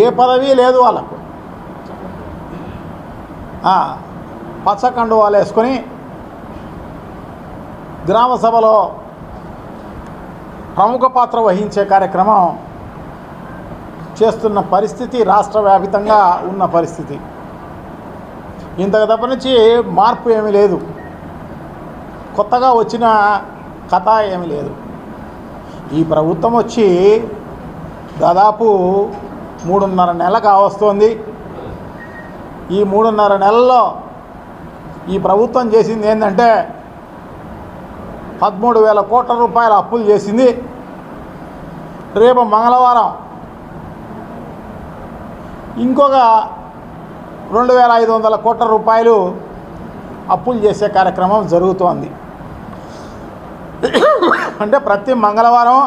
ఏ పదవి లేదు వాళ్ళకు. పచ్చకండువాలు వేసుకొని గ్రామ సభలో ప్రముఖ పాత్ర వహించే కార్యక్రమం చేస్తున్న పరిస్థితి రాష్ట్ర వ్యాపితంగా ఉన్న పరిస్థితి. ఇంతకు తప్ప నుంచి మార్పు ఏమీ లేదు, కొత్తగా వచ్చిన కథ ఏమీ లేదు. ఈ ప్రభుత్వం వచ్చి దాదాపు 3.5 నెలలు కావస్తోంది. ఈ 3.5 నెలల్లో ఈ ప్రభుత్వం చేసింది ఏంటంటే 13,000 కోట్ల రూపాయల అప్పులు చేసింది. రేపు మంగళవారం ఇంకొక 2,500 కోట్ల రూపాయలు అప్పులు చేసే కార్యక్రమం జరుగుతోంది. అంటే ప్రతి మంగళవారం